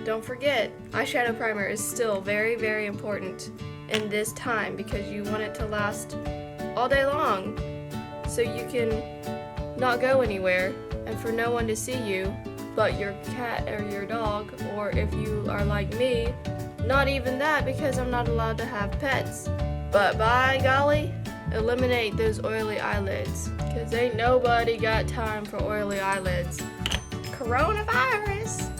don't forget, eyeshadow primer is still very, very important in this time because you want it to last all day long so you can not go anywhere and for no one to see you but your cat or your dog, or if you are like me, not even that because I'm not allowed to have pets. But by golly, eliminate those oily eyelids because ain't nobody got time for oily eyelids. Coronavirus!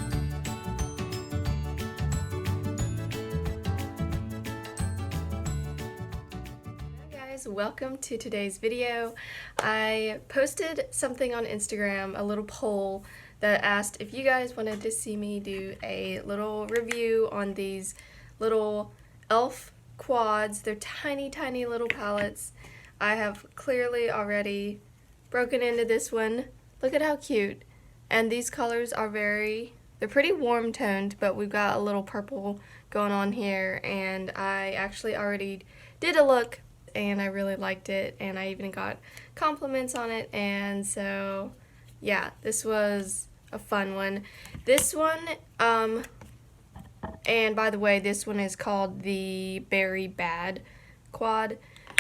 Welcome to today's video. I posted something on Instagram, a little poll that asked if you guys wanted to see me do a little review on these little e.l.f. quads. They're tiny, tiny little palettes. I have clearly already broken into this one. Look at how cute. And these colors are they're pretty warm toned, but we've got a little purple going on here, and I actually already did a look and I really liked it, and I even got compliments on it, and so yeah, this was a fun one. This one, and by the way, this one is called the Berry Bad quad.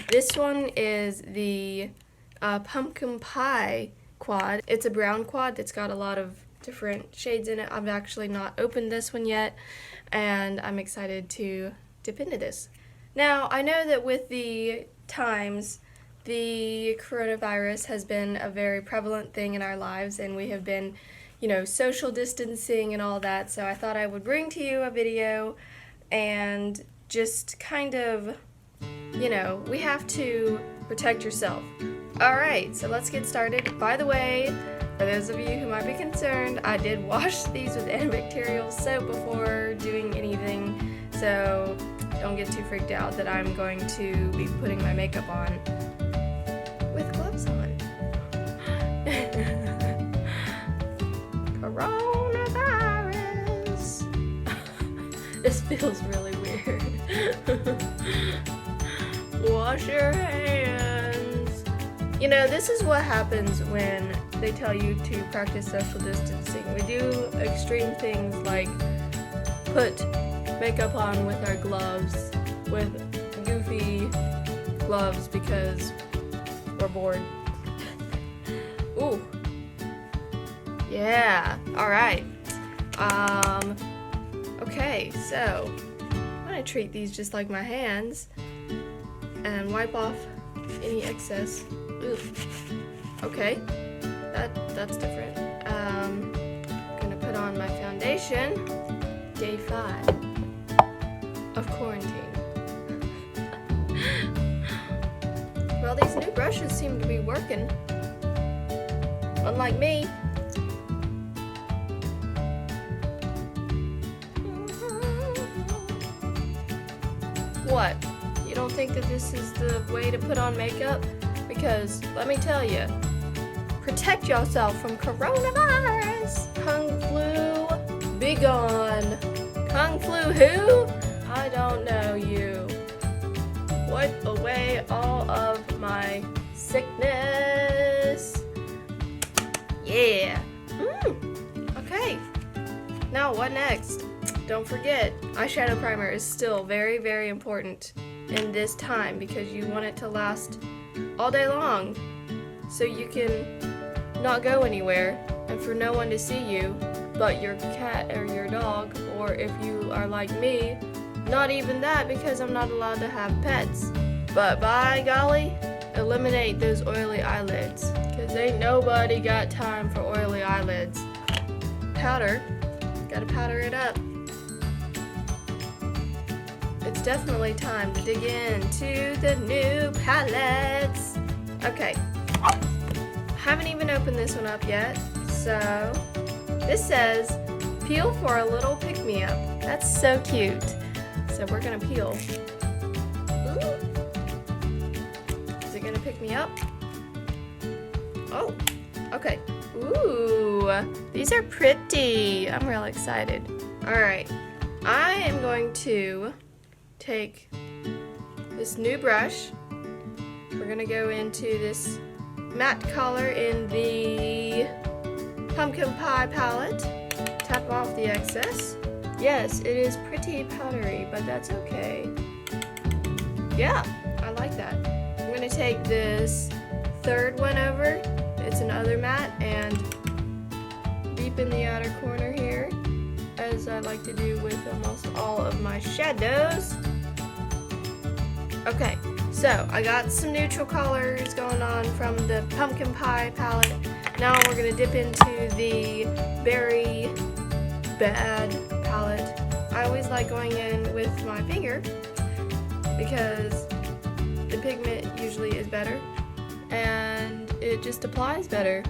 This one is the Pumpkin Pie quad. It's a brown quad that's got a lot of different shades in it. I've actually not opened this one yet, and I'm excited to dip into this. Now, I know that with the times, the coronavirus has been a very prevalent thing in our lives, and we have been, social distancing and all that, so I thought I would bring to you a video and just kind of, we have to protect yourself. Alright, so let's get started. By the way, for those of you who might be concerned, I did wash these with antibacterial soap before doing anything, so don't get too freaked out that I'm going to be putting my makeup on with gloves on. Coronavirus. This feels really weird. Wash your hands. This is what happens when they tell you to practice social distancing. We do extreme things like put makeup on with our gloves, with goofy gloves because we're bored. Ooh. Yeah. Alright. Okay, so I'm gonna treat these just like my hands and wipe off any excess. Oof. Okay. That's different. I'm gonna put on my foundation. Day 5 of quarantine. Well, these new brushes seem to be working. Unlike me. What? You don't think that this is the way to put on makeup? Because, let me tell you, protect yourself from coronavirus. Kung flu, be gone. Kung flu who? I don't know you. Wipe away all of my sickness. Yeah. Okay. Now what next? Don't forget, eyeshadow primer is still very, very important in this time because you want it to last all day long so you can not go anywhere and for no one to see you but your cat or your dog, or if you are like me, not even that because I'm not allowed to have pets. But by golly, eliminate those oily eyelids because ain't nobody got time for oily eyelids. Powder, gotta powder it up. It's definitely time to dig into the new palettes. Okay, haven't even opened this one up yet, so this says, peel for a little pick-me-up. That's so cute. So we're gonna peel. Ooh. Is it gonna pick me up? Oh, okay. Ooh, these are pretty. I'm real excited. All right, I am going to take this new brush. We're gonna go into this matte color in the Pumpkin Pie palette. Tap off the excess. Yes, it is pretty powdery, but that's okay. Yeah, I like that. I'm gonna take this third one over. It's an other matte, and deep in the outer corner here, as I like to do with almost all of my shadows. Okay, so I got some neutral colors going on from the Pumpkin Pie palette. Now we're gonna dip into the Berry Bad palette. I always like going in with my finger because the pigment usually is better and it just applies better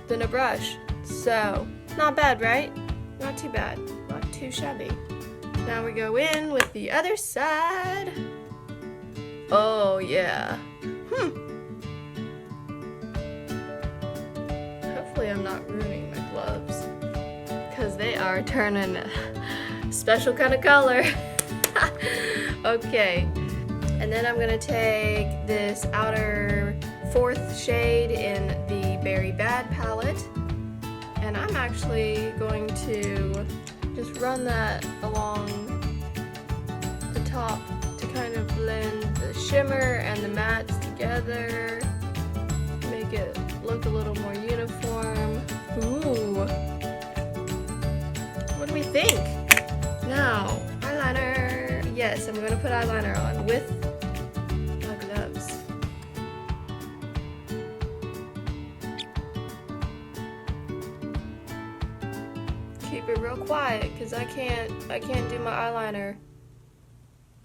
than a brush. So, not bad, right? Not too bad, not too shabby. Now we go in with the other side. Oh yeah. Hopefully I'm not ruining my gloves because they are turning a special kind of color. Okay, and then I'm gonna take this outer fourth shade in the Berry Bad palette, and I'm actually going to just run that along the top to kind of blend the shimmer and the mattes together, make it look a little more uniform. Ooh, what do we think? Now, eyeliner. Yes, I'm gonna put eyeliner on with my gloves. Keep it real quiet, cause I can't do my eyeliner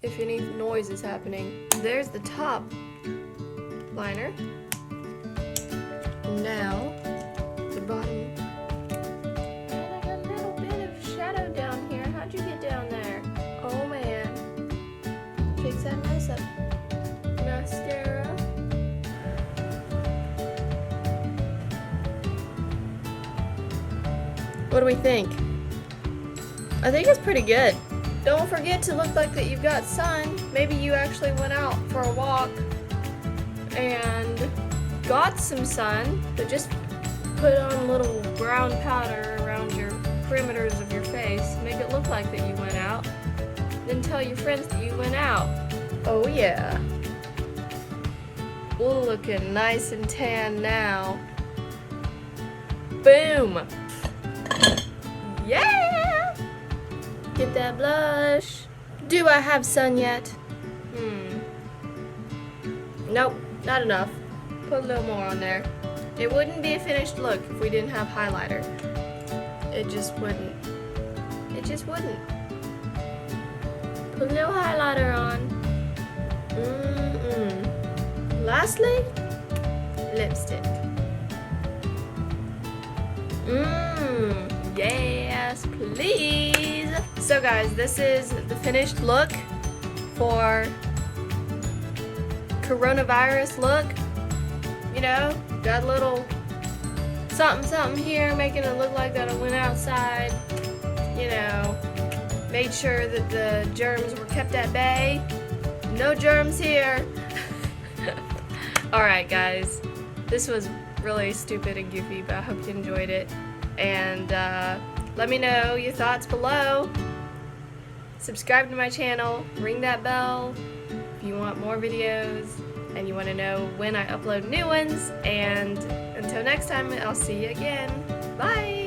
if any noise is happening. There's the top liner. Now, the bottom. And I got a little bit of shadow down here. How'd you get down there? Oh man. Fix that mess up. Mascara. What do we think? I think it's pretty good. Don't forget to look like that you've got sun. Maybe you actually went out for a walk and got some sun, but just put on a little brown powder around your perimeters of your face. Make it look like that you went out. Then tell your friends that you went out. Oh yeah. We're looking nice and tan now. Boom! Yeah! Get that blush. Do I have sun yet? Nope, not enough. Put a little more on there. It wouldn't be a finished look if we didn't have highlighter. It just wouldn't. It just wouldn't. Put a little highlighter on. Lastly, lipstick. Yes, please. So guys, this is the finished look for coronavirus look. You know, got a little something here, making it look like that I went outside. You know, made sure that the germs were kept at bay. No germs here. Alright guys, this was really stupid and goofy, but I hope you enjoyed it. And let me know your thoughts below. Subscribe to my channel, ring that bell if you want more videos and you want to know when I upload new ones. And until next time, I'll see you again. Bye!